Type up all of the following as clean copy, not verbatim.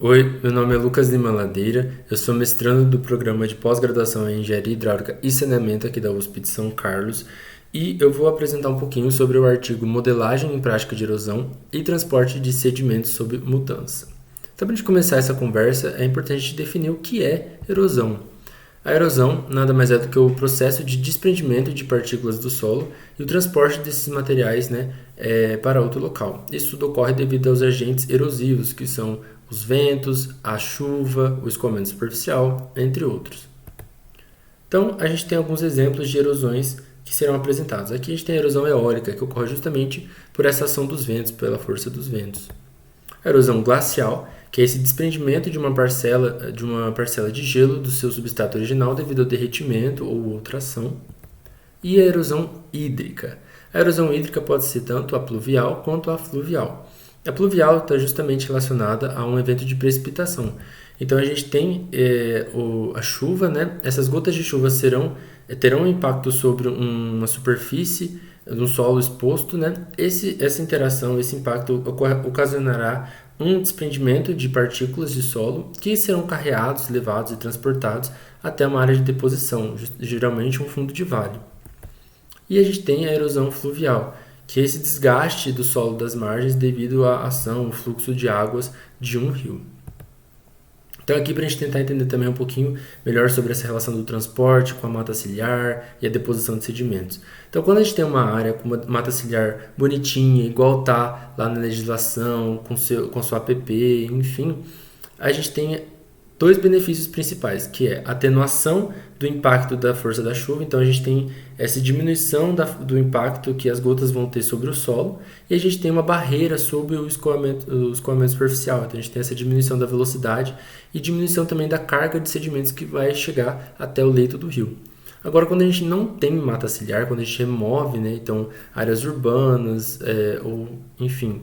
Oi, meu nome é Lucas Lima Ladeira, eu sou mestrando do programa de pós-graduação em Engenharia Hidráulica e Saneamento aqui da USP de São Carlos e eu vou apresentar um pouquinho sobre o artigo Modelagem em Prática de Erosão e Transporte de Sedimentos sob Mudança. Então, para a gente começar essa conversa, é importante definir o que é erosão. A erosão nada mais é do que o processo de desprendimento de partículas do solo e o transporte desses materiais, para outro local. Isso tudo ocorre devido aos agentes erosivos, que são os ventos, a chuva, o escoamento superficial, entre outros. Então, a gente tem alguns exemplos de erosões que serão apresentados. Aqui a gente tem a erosão eólica, que ocorre justamente por essa ação dos ventos, pela força dos ventos. A erosão glacial, que é esse desprendimento de uma parcela de gelo do seu substrato original devido ao derretimento ou outra ação. E a erosão hídrica. A erosão hídrica pode ser tanto a pluvial quanto a fluvial. A pluvial está justamente relacionada a um evento de precipitação. Então a gente tem a chuva, né? Essas gotas de chuva terão um impacto sobre uma superfície no solo exposto, né? Essa interação, esse impacto ocasionará um desprendimento de partículas de solo que serão carreados, levados e transportados até uma área de deposição, geralmente um fundo de vale. E a gente tem a erosão fluvial, que é esse desgaste do solo das margens devido à ação, o fluxo de águas de um rio. Então aqui para a gente tentar entender também um pouquinho melhor sobre essa relação do transporte com a mata ciliar e a deposição de sedimentos. Então quando a gente tem uma área com uma mata ciliar bonitinha, igual tá lá na legislação, com sua APP, enfim, a gente tem dois benefícios principais, que é a atenuação do impacto da força da chuva. Então a gente tem essa diminuição do impacto que as gotas vão ter sobre o solo e a gente tem uma barreira sobre o escoamento superficial. Então a gente tem essa diminuição da velocidade e diminuição também da carga de sedimentos que vai chegar até o leito do rio. Agora, quando a gente não tem mata ciliar, quando a gente remove, né, então áreas urbanas ou enfim,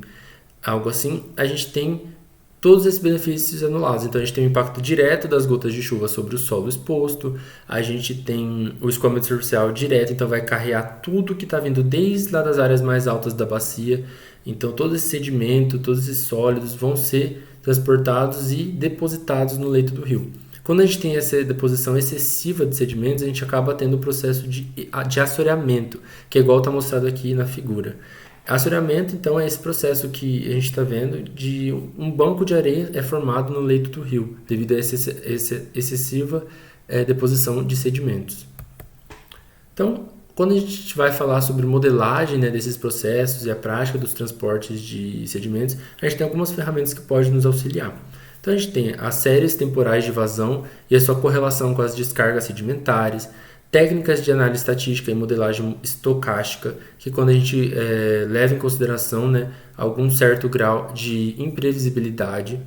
algo assim, a gente tem todos esses benefícios anulados. Então a gente tem o impacto direto das gotas de chuva sobre o solo exposto, a gente tem o escoamento superficial direto, então vai carregar tudo que está vindo desde lá das áreas mais altas da bacia. Então todo esse sedimento, todos esses sólidos vão ser transportados e depositados no leito do rio. Quando a gente tem essa deposição excessiva de sedimentos, a gente acaba tendo o processo de assoreamento, que é igual está mostrado aqui na figura. Assoreamento, então, é esse processo que a gente está vendo de um banco de areia é formado no leito do rio, devido a essa excessiva deposição de sedimentos. Então, quando a gente vai falar sobre modelagem, né, desses processos e a prática dos transportes de sedimentos, a gente tem algumas ferramentas que podem nos auxiliar. Então, a gente tem as séries temporais de vazão e a sua correlação com as descargas sedimentares, técnicas de análise estatística e modelagem estocástica, que quando a gente leva em consideração, né, algum certo grau de imprevisibilidade,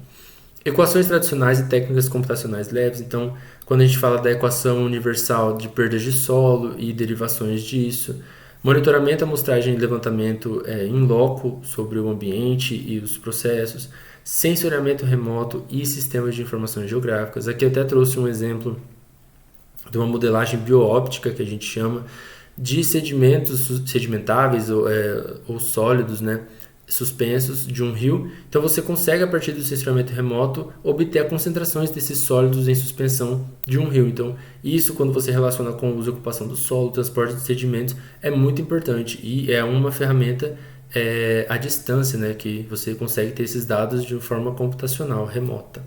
equações tradicionais e técnicas computacionais leves. Então, quando a gente fala da equação universal de perdas de solo e derivações disso, monitoramento, amostragem e levantamento em loco sobre o ambiente e os processos, sensoriamento remoto e sistemas de informações geográficas. Aqui eu até trouxe um exemplo de uma modelagem bioóptica, que a gente chama, de sedimentos sedimentáveis ou sólidos, né, suspensos de um rio. Então você consegue, a partir do sensoriamento remoto, obter as concentrações desses sólidos em suspensão de um rio. Então isso, quando você relaciona com o uso e ocupação do solo, transporte de sedimentos, é muito importante e é uma ferramenta à distância, né, que você consegue ter esses dados de forma computacional remota.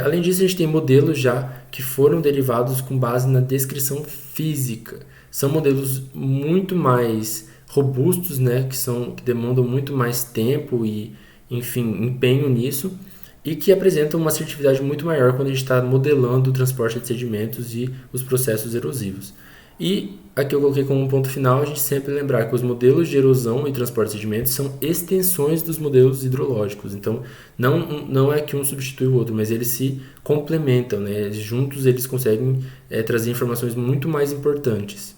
Além disso, a gente tem modelos já que foram derivados com base na descrição física. São modelos muito mais robustos, né, que demandam muito mais tempo e, enfim, empenho nisso, e que apresentam uma assertividade muito maior quando a gente está modelando o transporte de sedimentos e os processos erosivos. E aqui eu coloquei como um ponto final a gente sempre lembrar que os modelos de erosão e transporte de sedimentos são extensões dos modelos hidrológicos. Então, não é que um substitui o outro, mas eles se complementam, né? Juntos eles conseguem trazer informações muito mais importantes.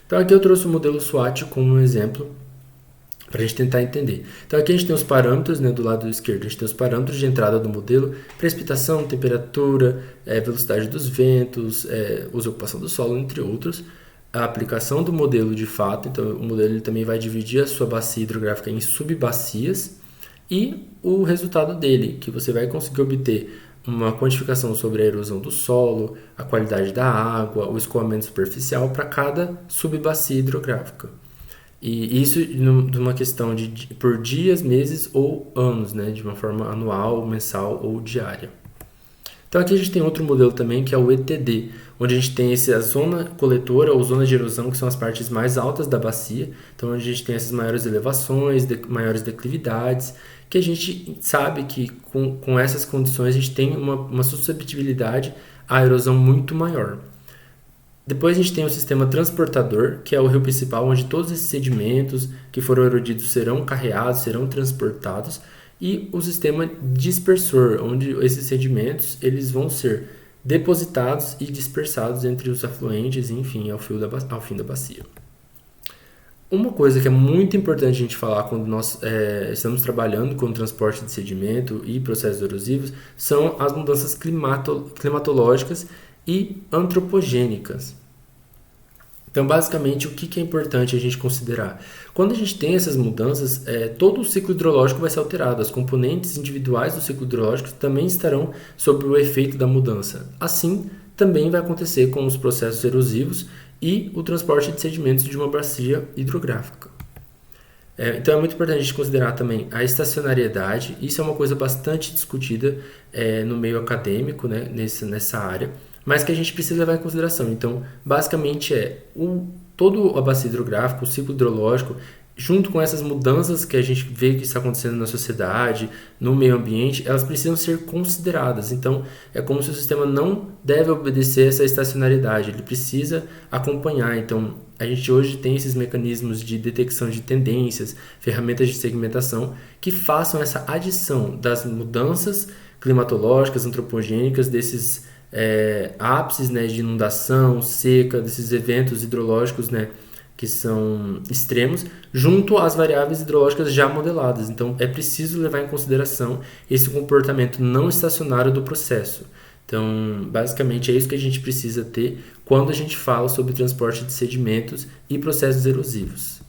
Então, aqui eu trouxe o modelo SWOT como um exemplo para a gente tentar entender. Então aqui a gente tem os parâmetros, né, do lado esquerdo, a gente tem os parâmetros de entrada do modelo: precipitação, temperatura, velocidade dos ventos, uso e ocupação do solo, entre outros. A aplicação do modelo de fato, então o modelo ele também vai dividir a sua bacia hidrográfica em subbacias, e o resultado dele, que você vai conseguir obter uma quantificação sobre a erosão do solo, a qualidade da água, o escoamento superficial para cada subbacia hidrográfica. E isso numa questão de por dias, meses ou anos, né? De uma forma anual, mensal ou diária. Então aqui a gente tem outro modelo também, que é o ETD, onde a gente tem a zona coletora ou zona de erosão, que são as partes mais altas da bacia. Então onde a gente tem essas maiores elevações, maiores declividades, que a gente sabe que com essas condições a gente tem uma susceptibilidade à erosão muito maior. Depois a gente tem o sistema transportador, que é o rio principal, onde todos esses sedimentos que foram erodidos serão carreados, serão transportados, e o sistema dispersor, onde esses sedimentos eles vão ser depositados e dispersados entre os afluentes, enfim, ao fim da bacia. Uma coisa que é muito importante a gente falar quando nós estamos trabalhando com o transporte de sedimento e processos erosivos são as mudanças climatológicas e antropogênicas. Então, basicamente, o que é importante a gente considerar? Quando a gente tem essas mudanças, todo o ciclo hidrológico vai ser alterado. As componentes individuais do ciclo hidrológico também estarão sob o efeito da mudança. Assim, também vai acontecer com os processos erosivos e o transporte de sedimentos de uma bacia hidrográfica. Então é muito importante a gente considerar também a estacionariedade. Isso é uma coisa bastante discutida no meio acadêmico, né, nessa área, mas que a gente precisa levar em consideração. Então, basicamente todo a bacia hidrográfica, o ciclo hidrológico, junto com essas mudanças que a gente vê que está acontecendo na sociedade, no meio ambiente, elas precisam ser consideradas. Então, é como se o sistema não deve obedecer essa estacionariedade, ele precisa acompanhar. Então, a gente hoje tem esses mecanismos de detecção de tendências, ferramentas de segmentação, que façam essa adição das mudanças climatológicas, antropogênicas, desses ápices, né, de inundação, seca, desses eventos hidrológicos, né, que são extremos, junto às variáveis hidrológicas já modeladas. Então, é preciso levar em consideração esse comportamento não estacionário do processo. Então, basicamente, é isso que a gente precisa ter quando a gente fala sobre transporte de sedimentos e processos erosivos.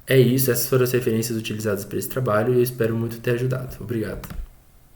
É isso, essas foram as referências utilizadas para esse trabalho e eu espero muito ter ajudado. Obrigado.